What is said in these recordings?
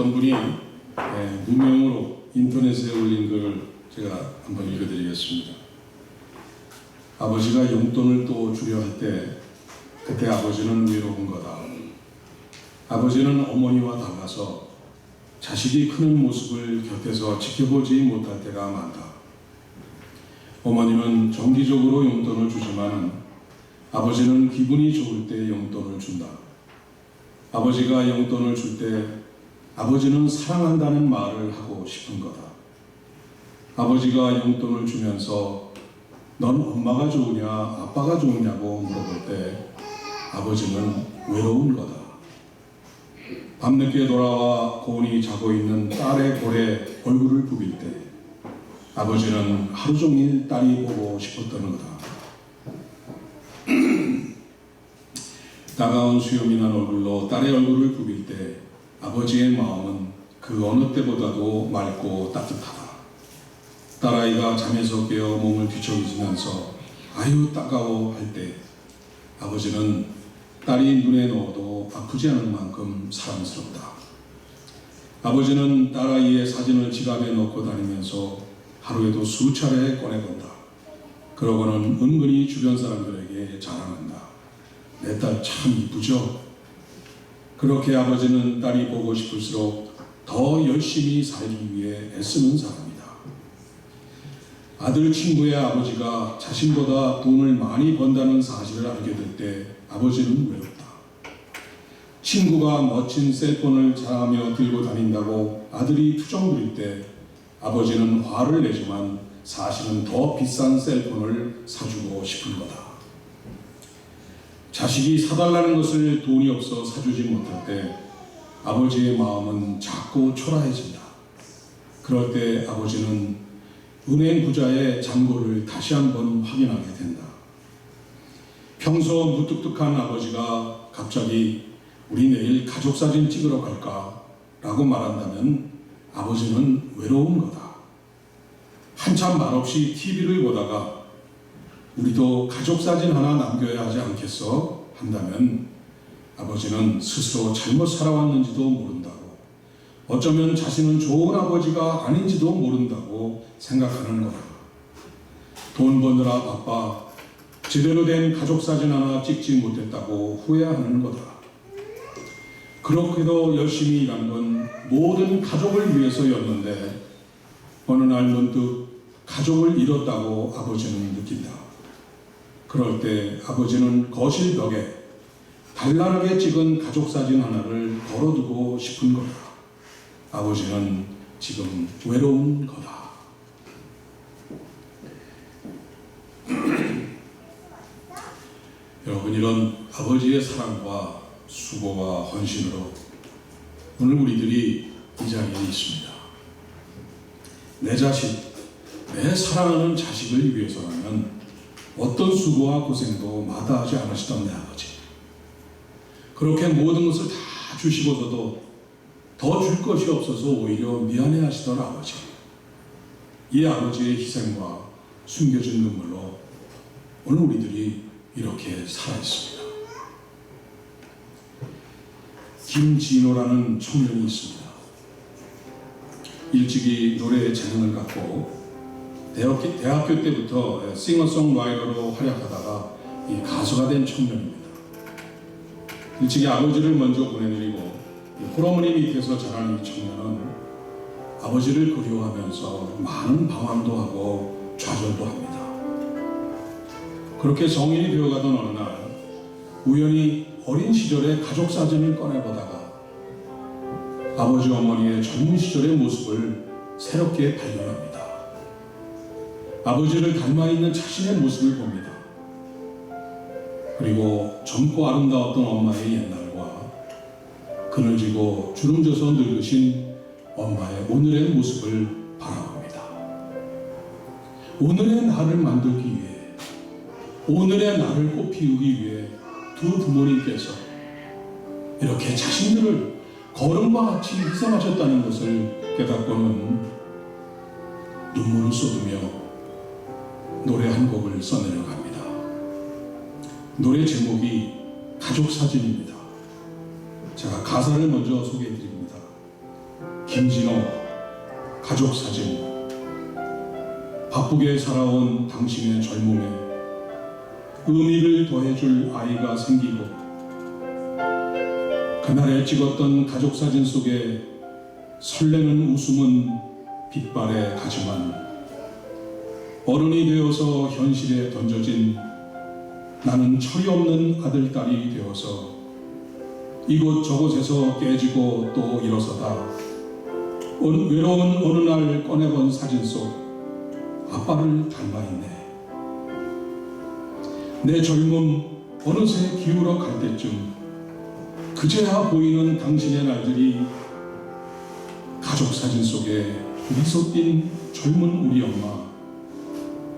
어떤 분이 무명으로 인터넷에 올린 글 제가 한번 읽어드리겠습니다. 아버지가 용돈을 또 주려 할 때 그때 아버지는 외로운 거다. 아버지는 어머니와 달라서 자식이 크는 모습을 곁에서 지켜보지 못할 때가 많다. 어머니는 정기적으로 용돈을 주지만 아버지는 기분이 좋을 때 용돈을 준다. 아버지가 용돈을 줄 때 아버지는 사랑한다는 말을 하고 싶은 거다. 아버지가 용돈을 주면서 넌 엄마가 좋으냐 아빠가 좋으냐고 물어볼 때 아버지는 외로운 거다. 밤늦게 돌아와 고은이 자고 있는 딸의 볼에 얼굴을 부빌 때 아버지는 하루 종일 딸이 보고 싶었던 거다. 따가운 수염이 난 얼굴로 딸의 얼굴을 부빌 때 아버지의 마음은 그 어느 때보다도 맑고 따뜻하다. 딸아이가 잠에서 깨어 몸을 뒤척이면서 아유 따가워 할 때 아버지는 딸이 눈에 넣어도 아프지 않을 만큼 사랑스럽다. 아버지는 딸아이의 사진을 지갑에 넣고 다니면서 하루에도 수차례 꺼내본다. 그러고는 은근히 주변 사람들에게 자랑한다. 내 딸 참 이쁘죠? 그렇게 아버지는 딸이 보고 싶을수록 더 열심히 살기 위해 애쓰는 사람이다. 아들 친구의 아버지가 자신보다 돈을 많이 번다는 사실을 알게 될 때 아버지는 외롭다. 친구가 멋진 셀폰을 자랑하며 들고 다닌다고 아들이 투정 부릴 때 아버지는 화를 내지만 사실은 더 비싼 셀폰을 사주고 싶은 거다. 자식이 사달라는 것을 돈이 없어 사주지 못할 때 아버지의 마음은 작고 초라해진다. 그럴 때 아버지는 은행 부자의 잔고를 다시 한번 확인하게 된다. 평소 무뚝뚝한 아버지가 갑자기 우리 내일 가족사진 찍으러 갈까? 라고 말한다면 아버지는 외로운 거다. 한참 말없이 TV를 보다가 우리도 가족사진 하나 남겨야 하지 않겠어? 한다면 아버지는 스스로 잘못 살아왔는지도 모른다고, 어쩌면 자신은 좋은 아버지가 아닌지도 모른다고 생각하는 거다. 돈 버느라 바빠 제대로 된 가족사진 하나 찍지 못했다고 후회하는 거다. 그렇게도 열심히 일한 건 모든 가족을 위해서였는데 어느 날 문득 가족을 잃었다고 아버지는 느낀다. 그럴 때 아버지는 거실 벽에 단란하게 찍은 가족사진 하나를 걸어두고 싶은 거다. 아버지는 지금 외로운 거다. 여러분, 이런 아버지의 사랑과 수고와 헌신으로 오늘 우리들이 이 자리에 있습니다. 내 자식, 내 사랑하는 자식을 위해서라면 어떤 수고와 고생도 마다하지 않으시던 내 아버지, 그렇게 모든 것을 다 주시고서도 더 줄 것이 없어서 오히려 미안해 하시던 아버지, 이 아버지의 희생과 숨겨진 눈물로 오늘 우리들이 이렇게 살아있습니다. 김진호라는 청년이 있습니다. 일찍이 노래의 재능을 갖고 대학교 때부터 싱어송라이터로 활약하다가 이 가수가 된 청년입니다. 일찍이 아버지를 먼저 보내드리고 홀어머니 밑에서 자란 이 청년은 아버지를 그리워하면서 많은 방황도 하고 좌절도 합니다. 그렇게 성인이 되어가던 어느 날 우연히 어린 시절의 가족사진을 꺼내보다가 아버지 어머니의 젊은 시절의 모습을 새롭게 발견합니다. 아버지를 닮아있는 자신의 모습을 봅니다. 그리고 젊고 아름다웠던 엄마의 옛날과 그늘지고 주름져서 늙으신 엄마의 오늘의 모습을 바라봅니다. 오늘의 나를 만들기 위해, 오늘의 나를 꽃피우기 위해 두 부모님께서 이렇게 자신들을 거름과 같이 희생하셨다는 것을 깨닫고는 눈물을 쏟으며 노래 한 곡을 써내려갑니다. 노래 제목이 가족사진입니다. 제가 가사를 먼저 소개해드립니다. 김진호 가족 사진. 바쁘게 살아온 당신의 젊음에 의미를 더해줄 아이가 생기고, 그날에 찍었던 가족 사진 속에 설레는 웃음은 빛발에 가지만, 어른이 되어서 현실에 던져진 나는 철이 없는 아들딸이 되어서 이곳저곳에서 깨지고 또 일어서다 외로운 어느 날 꺼내본 사진 속 아빠를 닮아있네. 내 젊음 어느새 기울어 갈 때쯤 그제야 보이는 당신의 날들이 가족 사진 속에 미소 띈 젊은 우리 엄마.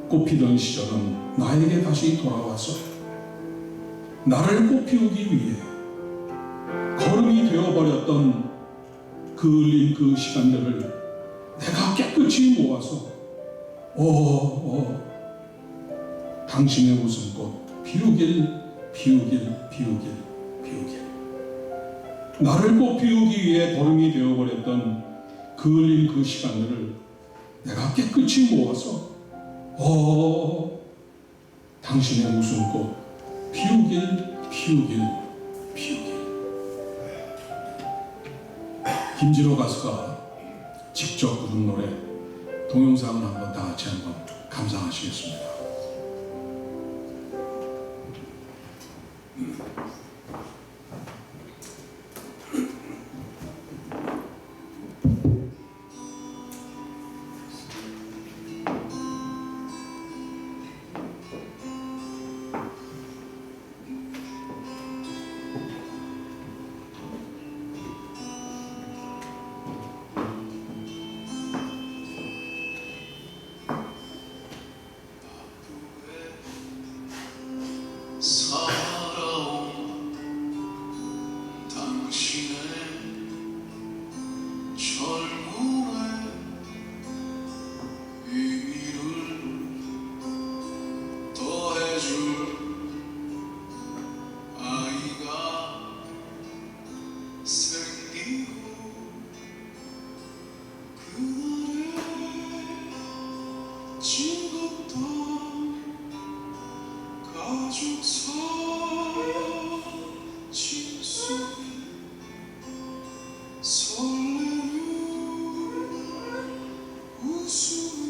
꽃피던 시절은 나에게 다시 돌아와서 나를 꽃피우기 위해 걸음이 되어버렸던 그 흘린 그 시간들을 내가 깨끗이 모아서 당신의 웃음꽃 피우길 피우길 피우길 피우길. 나를 꽃피우기 위해 걸음이 되어버렸던 그 흘린 그 시간들을 내가 깨끗이 모아서 당신의 웃음꽃 피우길 피우길 피우길. 김진호 가수가 직접 부른 노래 동영상을 한번 다 같이 한번 감상하시겠습니다. 살아온 당신의 젊음의 의미를 더해줄 아이가 생기고, 그날에 찍었던 가족 사진 속에 설레는 웃음은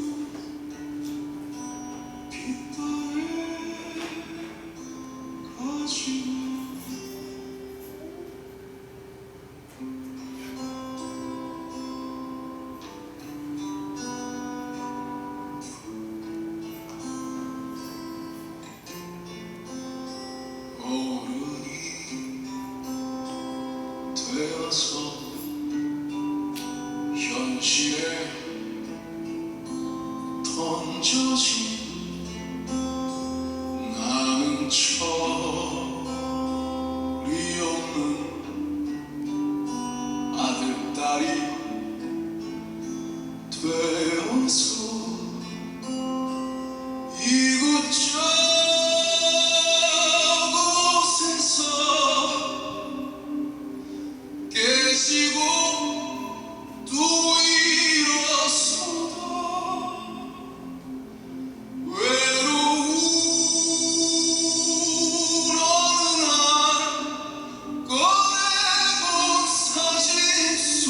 빛바래 가지만, 어른이 되어서 현실에 던져진 나는 철이 없는 아들딸이 되어서 이곳저곳에서 깨지고 또 일어서다 외로운 어느 날 꺼내본 사진 속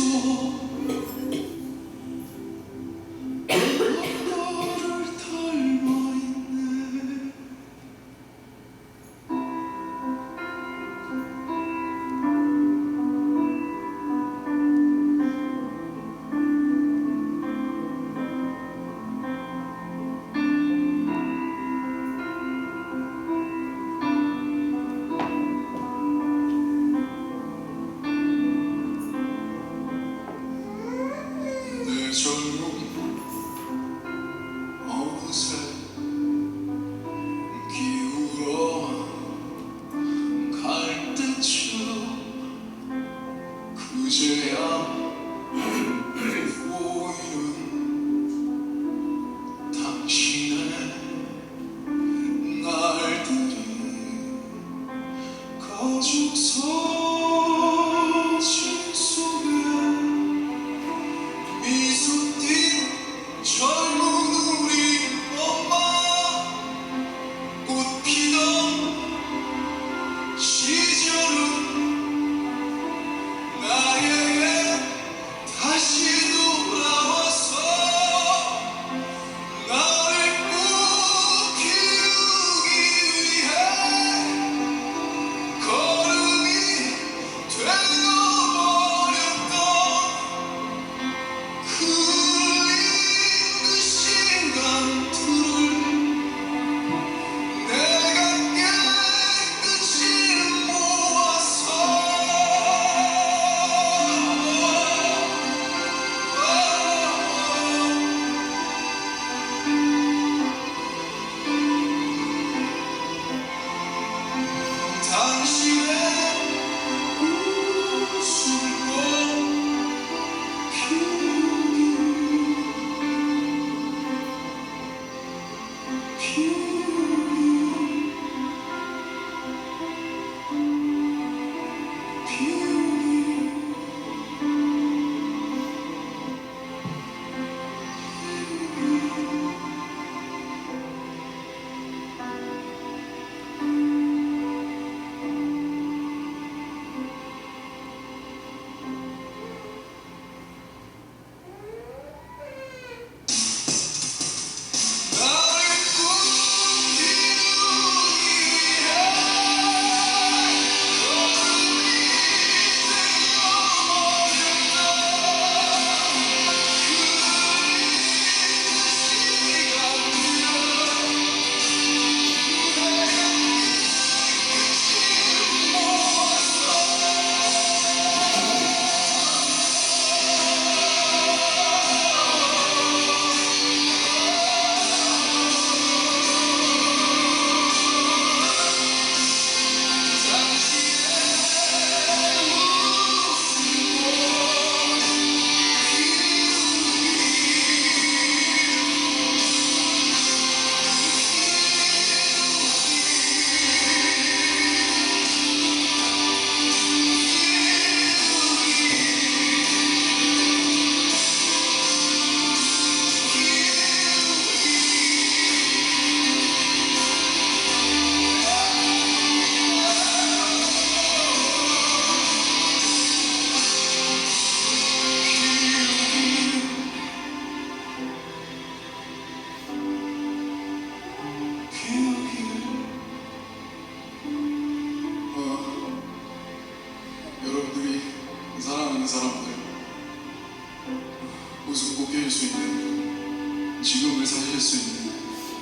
수 있는, 지금을 사실 수 있는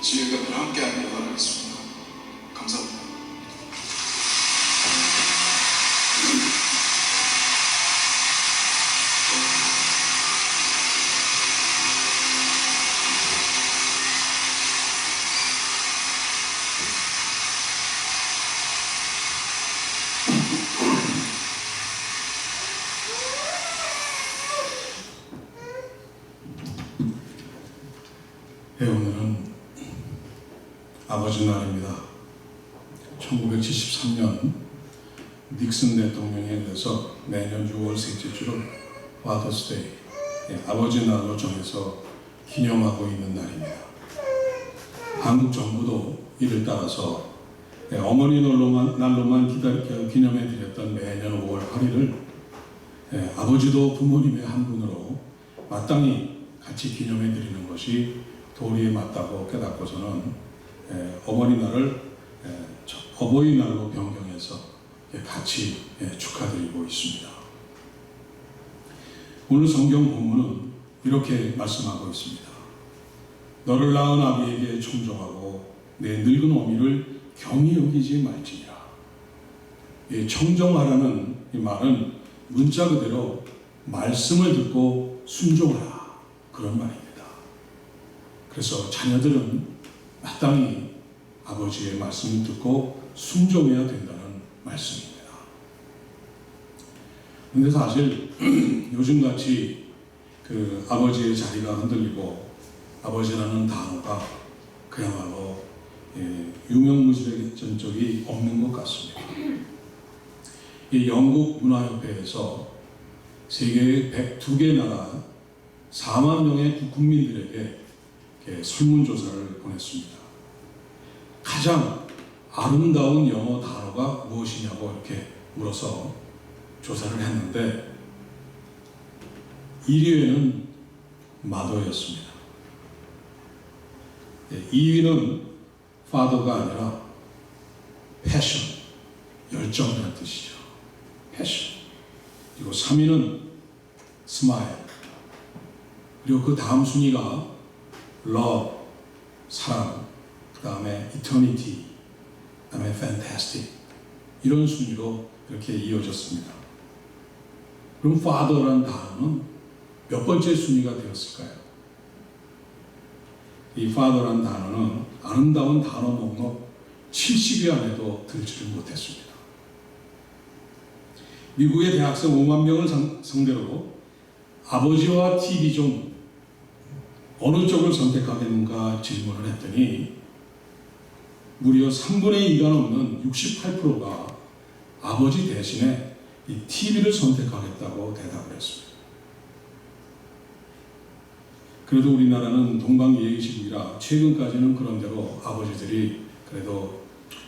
지혜가 늘 함께 하길 바라겠습니다. 감사합니다. 네, 오늘은 아버지 날입니다. 1973년 닉슨 대통령에 대해서 매년 6월 셋째 주를 파더스데이, 아버지 날로 정해서 기념하고 있는 날입니다. 한국 정부도 이를 따라서 어머니 날로만 기념해 드렸던 매년 5월 8일을 아버지도 부모님의 한 분으로 마땅히 같이 기념해 드리는 것이 도리에 맞다고 깨닫고서는 어머니날을 어버이날로 변경해서 같이 축하드리고 있습니다. 오늘 성경 본문은 이렇게 말씀하고 있습니다. 너를 낳은 아비에게 청정하고 내 늙은 어미를 경히 여기지 말지니라. 이 청정하라는 이 말은 문자 그대로 말씀을 듣고 순종하라, 그런 말입니다. 그래서 자녀들은 마땅히 아버지의 말씀을 듣고 순종해야 된다는 말씀입니다. 그런데 사실 요즘같이 그 아버지의 자리가 흔들리고 아버지라는 단어가 그야말로 유명무실해진 적이 없는 것 같습니다. 이 영국 문화협회에서 세계의 102개 나라 4만 명의 국민들에게 설문조사를 보냈습니다. 가장 아름다운 영어 단어가 무엇이냐고 이렇게 물어서 조사를 했는데 1위에는 mother였습니다. 2위는 father가 아니라 passion, 열정이라는 뜻이죠. passion. 그리고 3위는 smile. 그리고 그 다음 순위가 love, 사랑, 그 다음에 eternity, 그 다음에 fantastic, 이런 순위로 이렇게 이어졌습니다. 그럼 father라는 단어는 몇 번째 순위가 되었을까요? 이 father라는 단어는 아름다운 단어 목록 70위 안에도 들지를 못했습니다. 미국의 대학생 5만 명을 상대로 아버지와 TV 중 어느 쪽을 선택하겠는가 질문을 했더니 무려 3분의 2가 넘는 68%가 아버지 대신에 이 TV를 선택하겠다고 대답을 했습니다. 그래도 우리나라는 동방예의시국이라 최근까지는 그런대로 아버지들이 그래도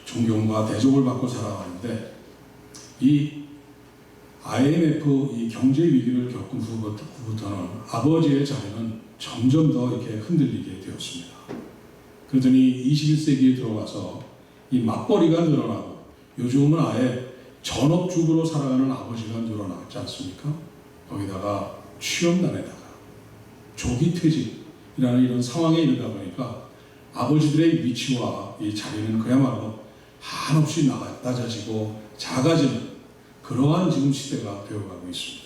존경과 대접을 받고 살아왔는데 이 IMF 이 경제 위기를 겪은 후부터는 아버지의 자리는 점점 더 이렇게 흔들리게 되었습니다. 그러더니 21세기에 들어와서 이 맞벌이가 늘어나고 요즘은 아예 전업주부로 살아가는 아버지가 늘어나지 않습니까? 거기다가 취업난에다가 조기 퇴직이라는 이런 상황에 이르다 보니까 아버지들의 위치와 이 자리는 그야말로 한없이 낮아지고 작아지는 그러한 지금 시대가 되어가고 있습니다.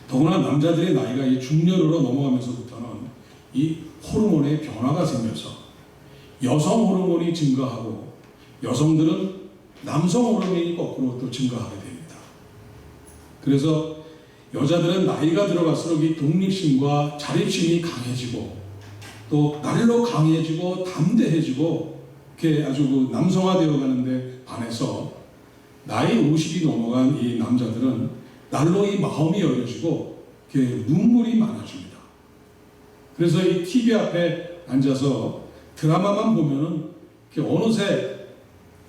더구나 남자들의 나이가 이 중년으로 넘어가면서부터는 이 호르몬의 변화가 생겨서 여성 호르몬이 증가하고 여성들은 남성 호르몬이 거꾸로 또 증가하게 됩니다. 그래서 여자들은 나이가 들어갈수록 이 독립심과 자립심이 강해지고 또 날로 강해지고 담대해지고 이렇게 아주 그 남성화되어 가는데 반해서 나이 50이 넘어간 이 남자들은 날로 이 마음이 열려지고 이렇게 눈물이 많아집니다. 그래서 이 TV 앞에 앉아서 드라마만 보면은 이렇게 어느새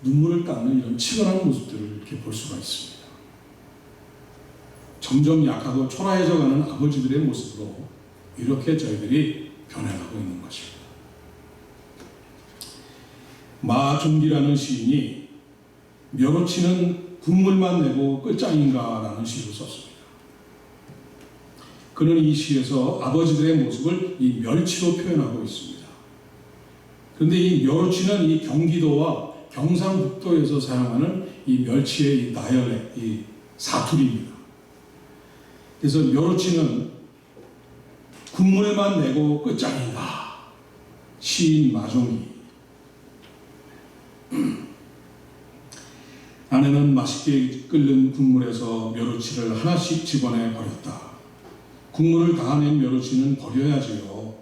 눈물을 닦는 이런 치열한 모습들을 이렇게 볼 수가 있습니다. 점점 약하고 초라해져가는 아버지들의 모습으로 이렇게 저희들이 변해가고 있는 것입니다. 마종기라는 시인이 멸호치는 국물만 내고 끝장인가라는 시를 썼습니다. 그는 이 시에서 아버지들의 모습을 이 멸치로 표현하고 있습니다. 그런데 이 멸치는 이 경기도와 경상북도에서 사용하는 이 멸치의 이 나열의 이 사투리입니다. 그래서 멸치는 국물만 내고 끝장인가. 시인 마종이 아내는 맛있게 끓는 국물에서 멸치를 하나씩 집어내 버렸다. 국물을 다 낸 멸치는 버려야지요.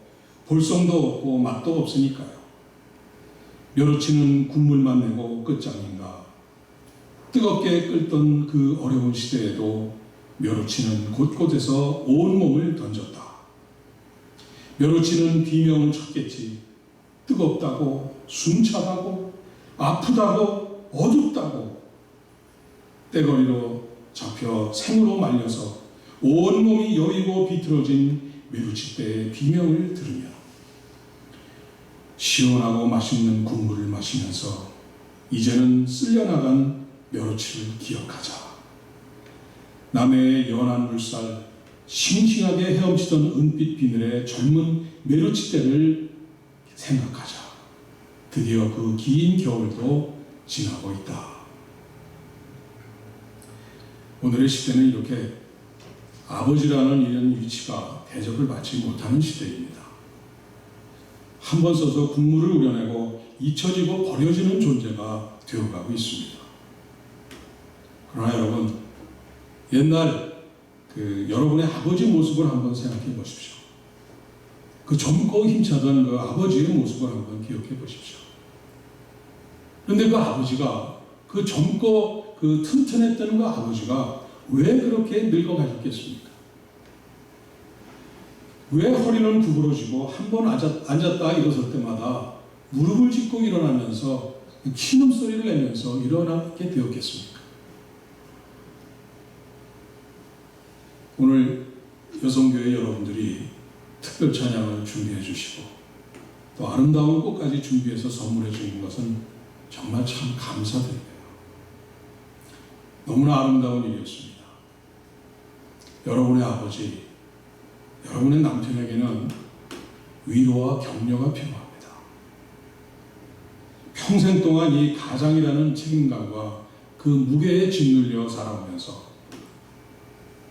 볼성도 없고 맛도 없으니까요. 멸치는 국물만 내고 끝장인가. 뜨겁게 끓던 그 어려운 시대에도 멸치는 곳곳에서 온몸을 던졌다. 멸치는 비명을 쳤겠지. 뜨겁다고, 숨차다고, 아프다고, 어둡다고. 떼거리로 잡혀 생으로 말려서 온몸이 여리고 비틀어진 멸치떼의 비명을 들으며 시원하고 맛있는 국물을 마시면서 이제는 쓸려나간 멸치를 기억하자. 남해의 연한 물살, 싱싱하게 헤엄치던 은빛 비늘의 젊은 멸치떼를 생각하자. 드디어 그 긴 겨울도 지나고 있다. 오늘의 시대는 이렇게 아버지라는 이런 위치가 대접을 받지 못하는 시대입니다. 한 번 써서 국물을 우려내고 잊혀지고 버려지는 존재가 되어가고 있습니다. 그러나 여러분, 옛날 여러분의 아버지 모습을 한번 생각해 보십시오. 그 젊고 힘차던 그 아버지의 모습을 한번 기억해 보십시오. 그런데 그 아버지가, 그 젊고 그 튼튼했던 그 아버지가 왜 그렇게 늙어가셨겠습니까? 왜 허리는 구부러지고 한 번 앉았다 일어설 때마다 무릎을 짚고 일어나면서 신음소리를 내면서 일어나게 되었겠습니까? 오늘 여성교회 여러분들이 특별 찬양을 준비해 주시고 또 아름다운 꽃까지 준비해서 선물해 주는 것은 정말 참 감사드립니다. 너무나 아름다운 일이었습니다. 여러분의 아버지, 여러분의 남편에게는 위로와 격려가 필요합니다. 평생 동안 이 가장이라는 책임감과 그 무게에 짓눌려 살아오면서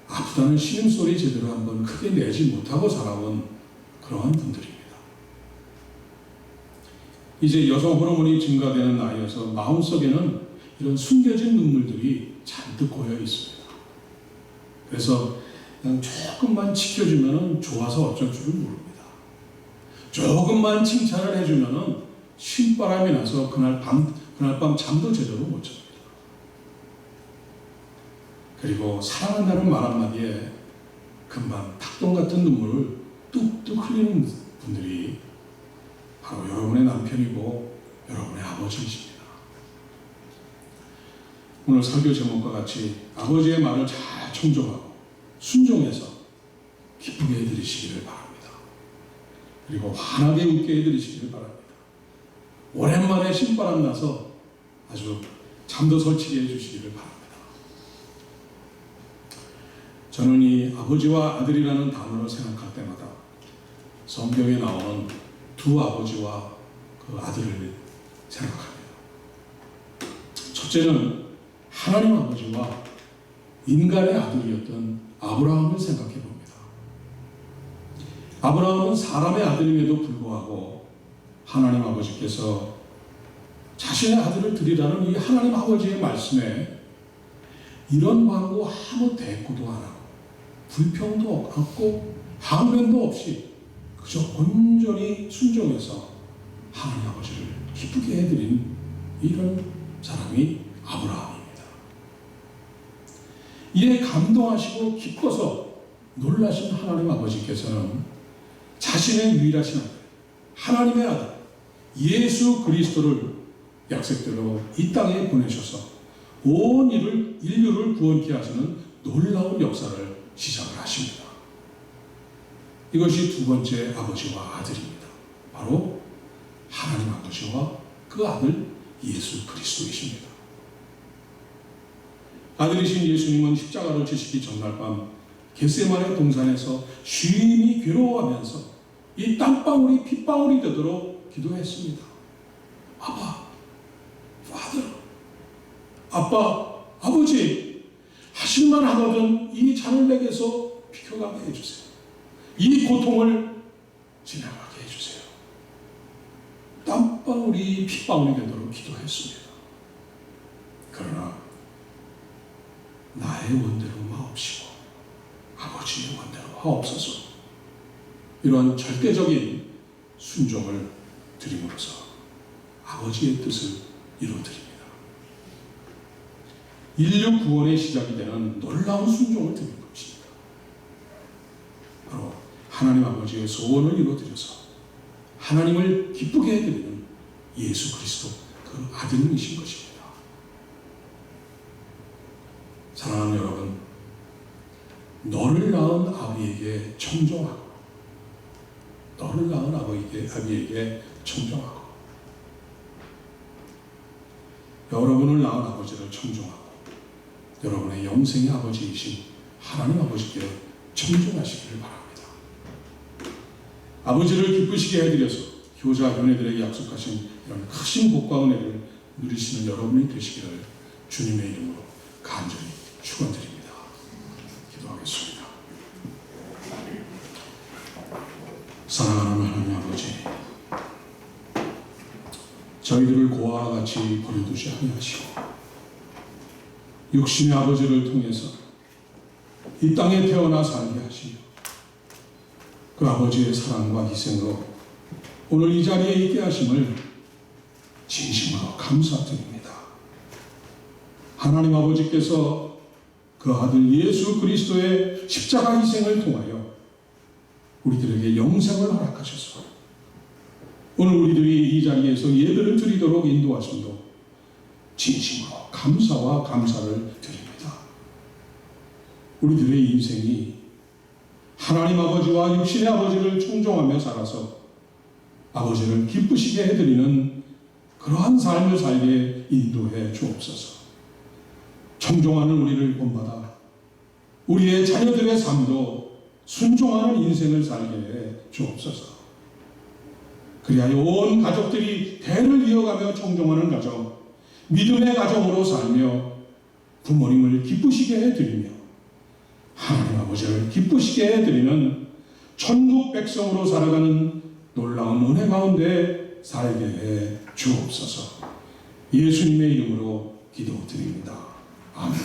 아프다는 신음소리 제대로 한번 크게 내지 못하고 살아온 그러한 분들입니다. 이제 여성 호르몬이 증가되는 나이여서 마음속에는 이런 숨겨진 눈물들이 잔뜩 고여 있습니다. 그래서 그냥 조금만 지켜주면 좋아서 어쩔 줄은 모릅니다. 조금만 칭찬을 해주면 신바람이 나서 그날 밤 잠도 제대로 못 잡니다. 그리고 사랑한다는 말 한마디에 금방 탁동 같은 눈물을 뚝뚝 흘리는 분들이 바로 여러분의 남편이고 여러분의 아버지이십니다. 오늘 설교 제목과 같이 아버지의 말을 잘 청종하고 순종해서 기쁘게 해드리시기를 바랍니다. 그리고 환하게 웃게 해드리시기를 바랍니다. 오랜만에 신바람 나서 아주 잠도 설치게 해주시기를 바랍니다. 저는 이 아버지와 아들이라는 단어를 생각할 때마다 성경에 나오는 두 아버지와 그 아들을 생각합니다. 첫째는 하나님 아버지와 인간의 아들이었던 아브라함을 생각해 봅니다. 아브라함은 사람의 아들임에도 불구하고 하나님 아버지께서 자신의 아들을 드리라는 이 하나님 아버지의 말씀에 이런 광고 아무 대꾸도 안 하고 불평도 없고 항변도 없이 그저 온전히 순종해서 하나님 아버지를 기쁘게 해드린 이런 사람이 아브라함입니다. 이에 감동하시고 기뻐서 놀라신 하나님 아버지께서는 자신의 유일하신 아들, 하나님의 아들 예수 그리스도를 약속대로 이 땅에 보내셔서 온 인류를 구원케 하시는 놀라운 역사를 시작을 하십니다. 이것이 두 번째 아버지와 아들입니다. 바로 하나님 아버지와 그 아들 예수 그리스도이십니다. 아들이신 예수님은 십자가를 지시기 전날 밤 겟세마네 동산에서 쉼이 괴로워하면서 이 땀방울이 핏방울이 되도록 기도했습니다. 아빠, Father, 아빠, 아버지, 하실만 하거든 이 잔을 내게서 비켜가게 해주세요. 이 고통을 지나가게 해주세요. 땀방울이 핏방울이 되도록 기도했습니다. 그러나 나의 원대로 마옵시고 아버지의 원대로 하옵소서. 이러한 절대적인 순종을 드림으로써 아버지의 뜻을 이루어드립니다. 인류 구원의 시작이 되는 놀라운 순종을 드리는 것입니다. 바로 하나님 아버지의 소원을 이루어드려서 하나님을 기쁘게 해드리는 예수 그리스도 그 아들이신 것입니다. 사랑하는 여러분, 너를 낳은 아비에게 청종하고 너를 낳은 아비에게 청종하고 여러분을 낳은 아버지를 청종하고 여러분의 영생의 아버지이신 하나님 아버지께 청종하시기를 바랍니다. 아버지를 기쁘시게 해드려서 효자 효녀들에게 약속하신 이런 크신 복과 은혜를 누리시는 여러분이 되시기를 주님의 이름으로 간절히 축원드립니다. 기도하겠습니다. 사랑하는 하나님 아버지, 저희들을 고아와 같이 버려두지 아니하시고 육신의 아버지를 통해서 이 땅에 태어나 살게 하시며 그 아버지의 사랑과 희생으로 오늘 이 자리에 있게 하심을 진심으로 감사드립니다. 하나님 아버지께서 그 아들 예수 그리스도의 십자가 희생을 통하여 우리들에게 영생을 허락하셔서 오늘 우리들이 이 자리에서 예배를 드리도록 인도하심도 진심으로 감사와 감사를 드립니다. 우리들의 인생이 하나님 아버지와 육신의 아버지를 충종하며 살아서 아버지를 기쁘시게 해드리는 그러한 삶을 살게 인도해 주옵소서. 청종하는 우리를 본받아 우리의 자녀들의 삶도 순종하는 인생을 살게 해 주옵소서. 그리하여 온 가족들이 대를 이어가며 청종하는 가정, 믿음의 가정으로 살며 부모님을 기쁘시게 해드리며 하나님 아버지를 기쁘시게 해드리는 천국 백성으로 살아가는 놀라운 은혜 가운데 살게 해 주옵소서. 예수님의 이름으로 기도드립니다. 아멘.